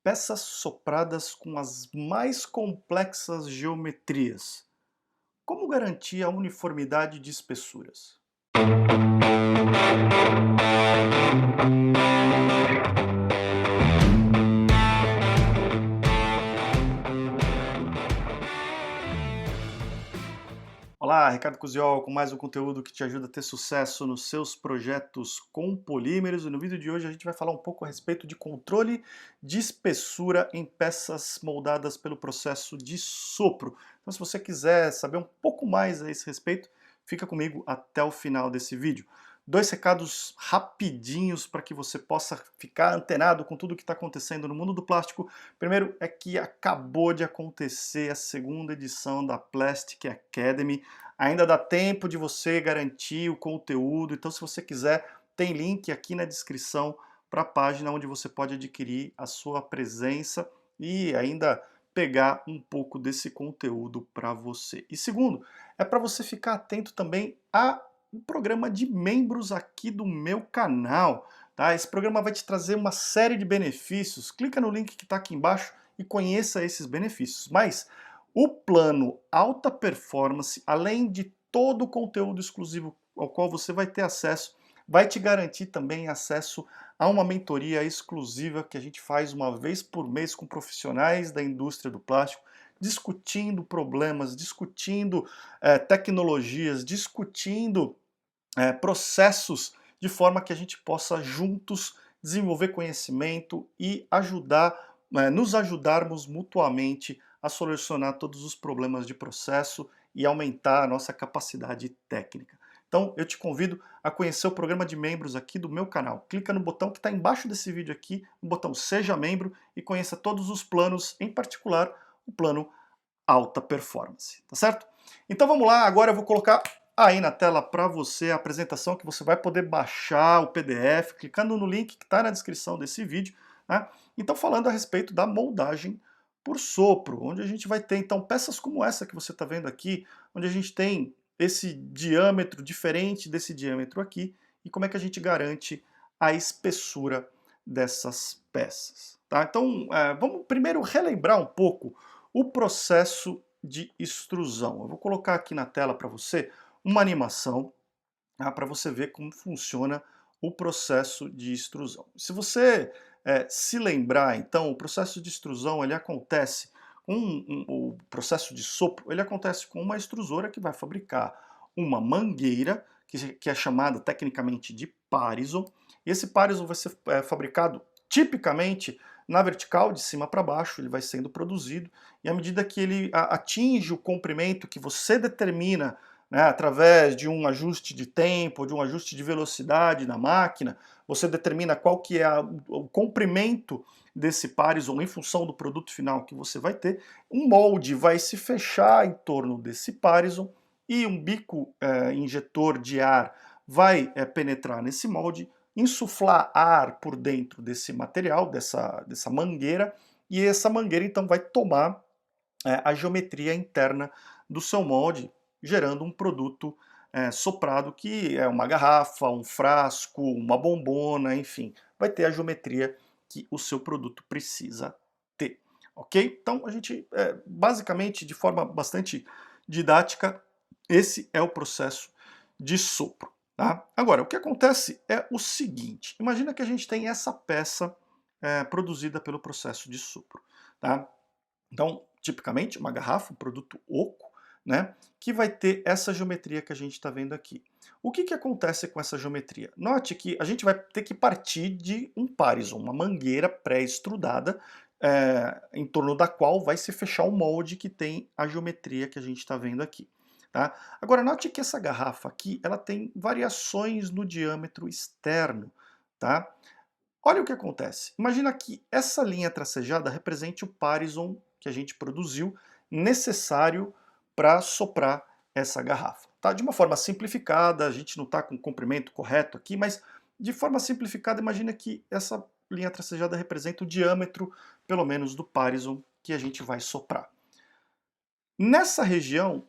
Peças sopradas com as mais complexas geometrias. Como garantir a uniformidade de espessuras? Olá, Ricardo Cusiol com mais um conteúdo que te ajuda a ter sucesso nos seus projetos com polímeros. E no vídeo de hoje a gente vai falar um pouco a respeito de controle de espessura em peças moldadas pelo processo de sopro. Então, se você quiser saber um pouco mais a esse respeito, fica comigo até o final desse vídeo. Dois recados rapidinhos para que você possa ficar antenado com tudo que está acontecendo no mundo do plástico. Primeiro é que acabou de acontecer a segunda edição da Plastic Academy. Ainda dá tempo de você garantir o conteúdo, então se você quiser, tem link aqui na descrição para a página onde você pode adquirir a sua presença e ainda pegar um pouco desse conteúdo para você. E segundo, é para você ficar atento também a um programa de membros aqui do meu canal. Tá? Esse programa vai te trazer uma série de benefícios. Clica no link que está aqui embaixo e conheça esses benefícios. Mas o plano Alta Performance, além de todo o conteúdo exclusivo ao qual você vai ter acesso, vai te garantir também acesso a uma mentoria exclusiva que a gente faz uma vez por mês com profissionais da indústria do plástico, discutindo problemas, discutindo tecnologias, discutindo processos de forma que a gente possa juntos desenvolver conhecimento e nos ajudarmos mutuamente a solucionar todos os problemas de processo e aumentar a nossa capacidade técnica. Então eu te convido a conhecer o programa de membros aqui do meu canal. Clica no botão que está embaixo desse vídeo aqui, no botão Seja Membro, e conheça todos os planos, em particular o plano Alta Performance, tá certo? Então vamos lá, agora eu vou colocar aí na tela para você a apresentação que você vai poder baixar o PDF, clicando no link que está na descrição desse vídeo, né? Então falando a respeito da moldagem por sopro, onde a gente vai ter então peças como essa que você está vendo aqui, onde a gente tem esse diâmetro diferente desse diâmetro aqui, e como é que a gente garante a espessura dessas peças, tá? Então vamos primeiro relembrar um pouco o processo de extrusão. Eu vou colocar aqui na tela para você uma animação, para você ver como funciona o processo de extrusão. Se você se lembrar, então, o processo de extrusão ele acontece o processo de sopro, ele acontece com uma extrusora que vai fabricar uma mangueira, que é chamada tecnicamente de parison. Esse parison vai ser fabricado tipicamente na vertical, de cima para baixo, ele vai sendo produzido, e à medida que ele atinge o comprimento que você determina, né, através de um ajuste de tempo, de um ajuste de velocidade na máquina, você determina qual que é o comprimento desse parison em função do produto final que você vai ter. Um molde vai se fechar em torno desse parison e um bico injetor de ar vai penetrar nesse molde, insuflar ar por dentro desse material, dessa mangueira, e essa mangueira então vai tomar a geometria interna do seu molde, gerando um produto soprado que é uma garrafa, um frasco, uma bombona, enfim, vai ter a geometria que o seu produto precisa ter, ok? Então a gente, basicamente, de forma bastante didática, esse é o processo de sopro. Tá? Agora, o que acontece é o seguinte, imagina que a gente tem essa peça produzida pelo processo de sopro. Tá? Então, tipicamente, uma garrafa, um produto oco, né, que vai ter essa geometria que a gente está vendo aqui. O que acontece com essa geometria? Note que a gente vai ter que partir de um parison, uma mangueira pré-estrudada, em torno da qual vai se fechar o molde que tem a geometria que a gente está vendo aqui. Tá? Agora, note que essa garrafa aqui ela tem variações no diâmetro externo. Tá? Olha o que acontece. Imagina que essa linha tracejada represente o parison que a gente produziu necessário para soprar essa garrafa. Tá? De uma forma simplificada, a gente não está com o comprimento correto aqui, mas de forma simplificada, imagina que essa linha tracejada representa o diâmetro, pelo menos, do parison que a gente vai soprar. Nessa região,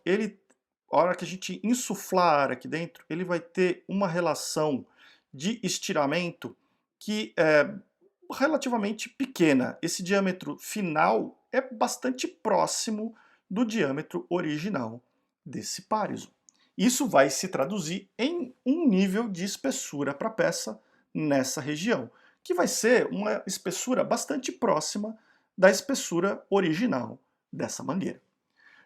a hora que a gente insuflar ar aqui dentro, ele vai ter uma relação de estiramento que relativamente pequena. Esse diâmetro final é bastante próximo do diâmetro original desse páriso. Isso vai se traduzir em um nível de espessura para a peça nessa região, que vai ser uma espessura bastante próxima da espessura original dessa mangueira.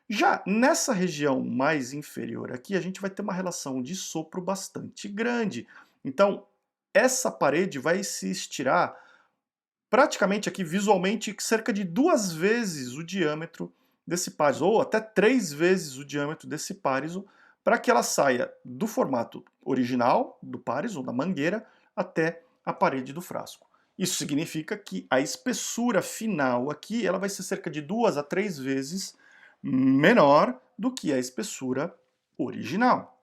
Já nessa região mais inferior aqui, a gente vai ter uma relação de sopro bastante grande. Então, essa parede vai se estirar praticamente aqui visualmente cerca de 2 vezes o diâmetro desse páriso, ou até 3 vezes o diâmetro desse páriso, para que ela saia do formato original do páriso, da mangueira, até a parede do frasco. Isso significa que a espessura final aqui ela vai ser cerca de 2 a 3 vezes menor do que a espessura original.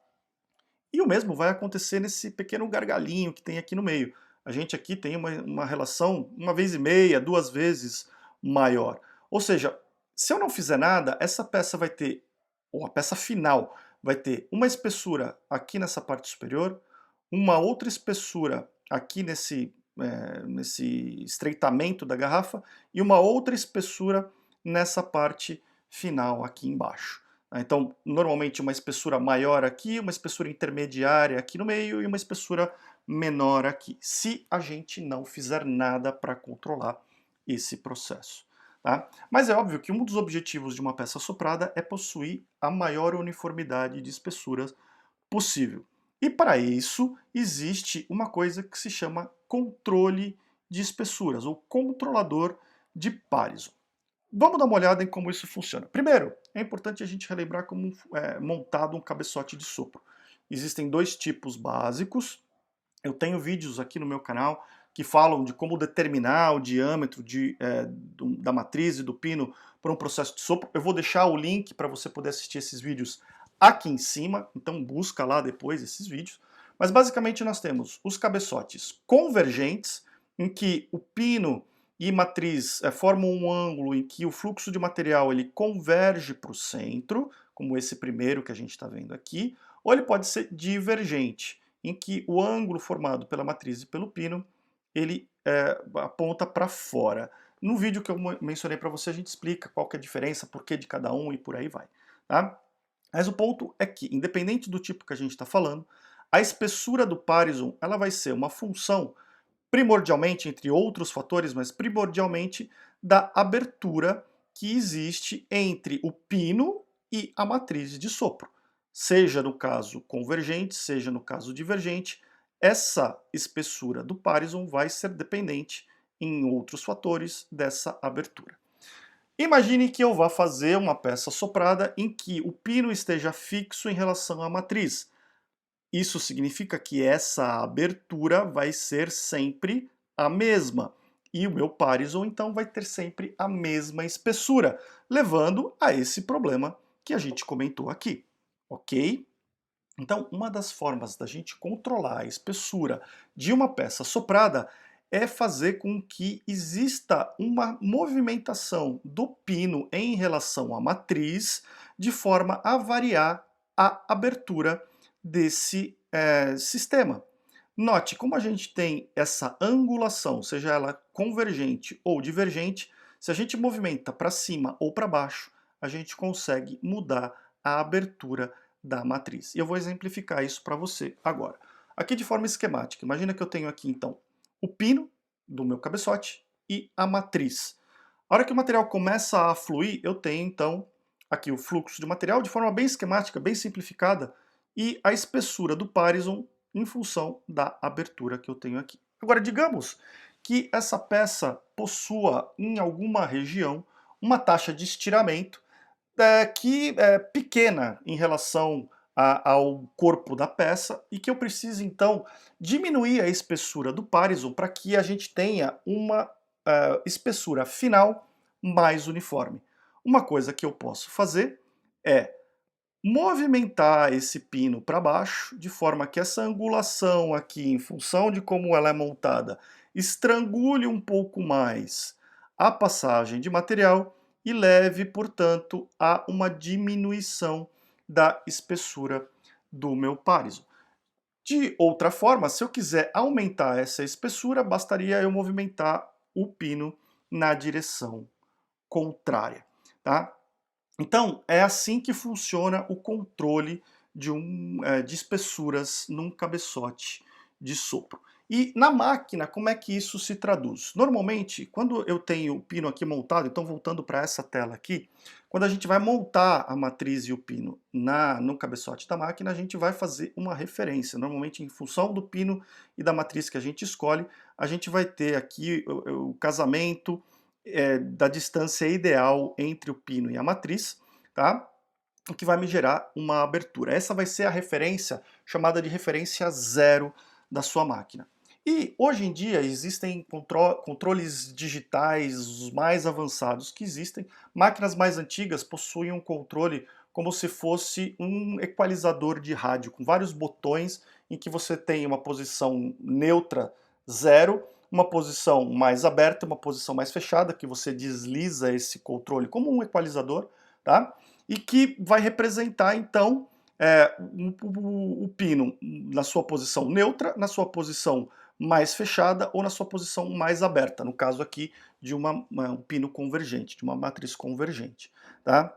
E o mesmo vai acontecer nesse pequeno gargalinho que tem aqui no meio. A gente aqui tem uma relação 1,5 vezes, 2 vezes maior. Ou seja, se eu não fizer nada, essa peça vai ter, ou a peça final, vai ter uma espessura aqui nessa parte superior, uma outra espessura aqui nesse estreitamento da garrafa e uma outra espessura nessa parte final aqui embaixo. Então, normalmente uma espessura maior aqui, uma espessura intermediária aqui no meio e uma espessura menor aqui, se a gente não fizer nada para controlar esse processo. Tá? Mas é óbvio que um dos objetivos de uma peça soprada é possuir a maior uniformidade de espessuras possível. E para isso existe uma coisa que se chama controle de espessuras, ou controlador de páriso. Vamos dar uma olhada em como isso funciona. Primeiro, é importante a gente relembrar como é montado um cabeçote de sopro. Existem dois tipos básicos. Eu tenho vídeos aqui no meu canal que falam de como determinar o diâmetro da matriz e do pino para um processo de sopro. Eu vou deixar o link para você poder assistir esses vídeos aqui em cima, então busca lá depois esses vídeos. Mas basicamente nós temos os cabeçotes convergentes, em que o pino e matriz formam um ângulo em que o fluxo de material ele converge para o centro, como esse primeiro que a gente está vendo aqui, ou ele pode ser divergente, em que o ângulo formado pela matriz e pelo pino ele aponta para fora. No vídeo que eu mencionei para você, a gente explica qual que é a diferença, por que de cada um e por aí vai. Tá? Mas o ponto é que, independente do tipo que a gente está falando, a espessura do páriso ela vai ser uma função primordialmente, entre outros fatores, mas primordialmente da abertura que existe entre o pino e a matriz de sopro. Seja no caso convergente, seja no caso divergente, essa espessura do páriso vai ser dependente em outros fatores dessa abertura. Imagine que eu vá fazer uma peça soprada em que o pino esteja fixo em relação à matriz. Isso significa que essa abertura vai ser sempre a mesma. E o meu páriso, então, vai ter sempre a mesma espessura, levando a esse problema que a gente comentou aqui, ok? Então, uma das formas da gente controlar a espessura de uma peça soprada é fazer com que exista uma movimentação do pino em relação à matriz, de forma a variar a abertura desse sistema. Note, como a gente tem essa angulação, seja ela convergente ou divergente, se a gente movimenta para cima ou para baixo, a gente consegue mudar a abertura da matriz. E eu vou exemplificar isso para você agora. Aqui de forma esquemática, imagina que eu tenho aqui então o pino do meu cabeçote e a matriz. A hora que o material começa a fluir, eu tenho então aqui o fluxo de material de forma bem esquemática, bem simplificada, e a espessura do páriso em função da abertura que eu tenho aqui. Agora, digamos que essa peça possua em alguma região uma taxa de estiramento que é pequena em relação ao corpo da peça e que eu preciso então diminuir a espessura do páriso para que a gente tenha uma espessura final mais uniforme. Uma coisa que eu posso fazer é movimentar esse pino para baixo, de forma que essa angulação aqui, em função de como ela é montada, estrangule um pouco mais a passagem de material e leve, portanto, a uma diminuição da espessura do meu páriso. De outra forma, se eu quiser aumentar essa espessura, bastaria eu movimentar o pino na direção contrária, tá? Então, é assim que funciona o controle de espessuras num cabeçote de sopro. E na máquina, como é que isso se traduz? Normalmente, quando eu tenho o pino aqui montado, então voltando para essa tela aqui, quando a gente vai montar a matriz e o pino no cabeçote da máquina, a gente vai fazer uma referência. Normalmente, em função do pino e da matriz que a gente escolhe, a gente vai ter aqui o casamento da distância ideal entre o pino e a matriz, tá? O que vai me gerar uma abertura. Essa vai ser a referência chamada de referência zero da sua máquina. E hoje em dia existem controles digitais os mais avançados que existem. Máquinas mais antigas possuem um controle como se fosse um equalizador de rádio, com vários botões em que você tem uma posição neutra, zero, uma posição mais aberta, uma posição mais fechada, que você desliza esse controle como um equalizador, tá? E que vai representar, então, o pino na sua posição neutra, na sua posição mais fechada ou na sua posição mais aberta, no caso aqui de um pino convergente, de uma matriz convergente, tá?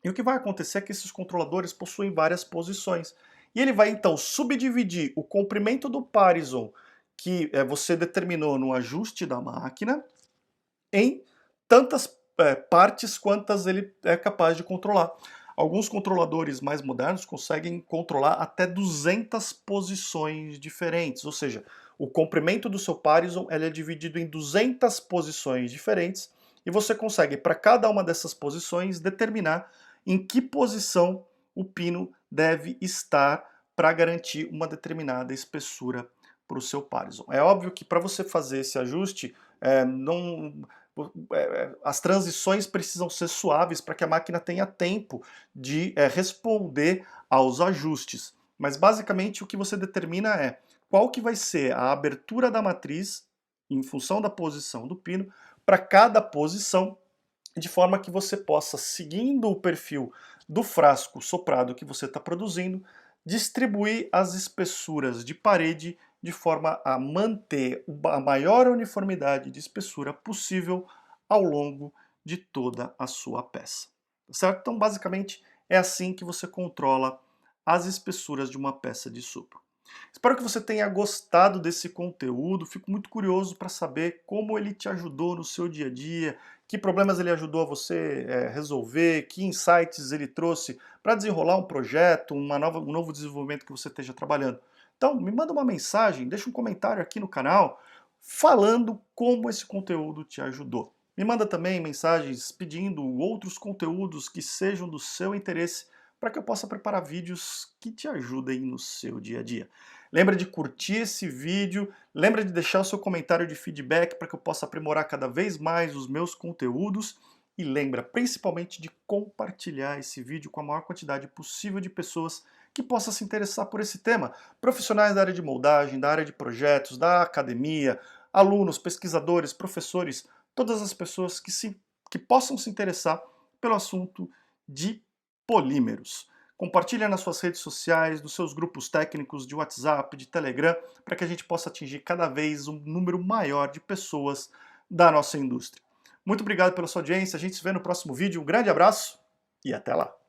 E o que vai acontecer é que esses controladores possuem várias posições. E ele vai então subdividir o comprimento do Parison que você determinou no ajuste da máquina em tantas partes quantas ele é capaz de controlar. Alguns controladores mais modernos conseguem controlar até 200 posições diferentes, ou seja, o comprimento do seu Parison ele é dividido em 200 posições diferentes e você consegue, para cada uma dessas posições, determinar em que posição o pino deve estar para garantir uma determinada espessura para o seu Parison. É óbvio que para você fazer esse ajuste, as transições precisam ser suaves para que a máquina tenha tempo de responder aos ajustes. Mas basicamente o que você determina é qual que vai ser a abertura da matriz em função da posição do pino para cada posição, de forma que você possa, seguindo o perfil do frasco soprado que você está produzindo, distribuir as espessuras de parede de forma a manter a maior uniformidade de espessura possível ao longo de toda a sua peça. Certo? Então, basicamente, é assim que você controla as espessuras de uma peça de sopro. Espero que você tenha gostado desse conteúdo, fico muito curioso para saber como ele te ajudou no seu dia a dia, que problemas ele ajudou a você resolver, que insights ele trouxe para desenrolar um projeto, um novo desenvolvimento que você esteja trabalhando. Então, me manda uma mensagem, deixa um comentário aqui no canal falando como esse conteúdo te ajudou. Me manda também mensagens pedindo outros conteúdos que sejam do seu interesse para que eu possa preparar vídeos que te ajudem no seu dia a dia. Lembra de curtir esse vídeo, lembra de deixar o seu comentário de feedback para que eu possa aprimorar cada vez mais os meus conteúdos e lembra principalmente de compartilhar esse vídeo com a maior quantidade possível de pessoas que possa se interessar por esse tema. Profissionais da área de moldagem, da área de projetos, da academia, alunos, pesquisadores, professores, todas as pessoas que possam se interessar pelo assunto de polímeros. Compartilha nas suas redes sociais, nos seus grupos técnicos de WhatsApp, de Telegram, para que a gente possa atingir cada vez um número maior de pessoas da nossa indústria. Muito obrigado pela sua audiência, a gente se vê no próximo vídeo, um grande abraço e até lá!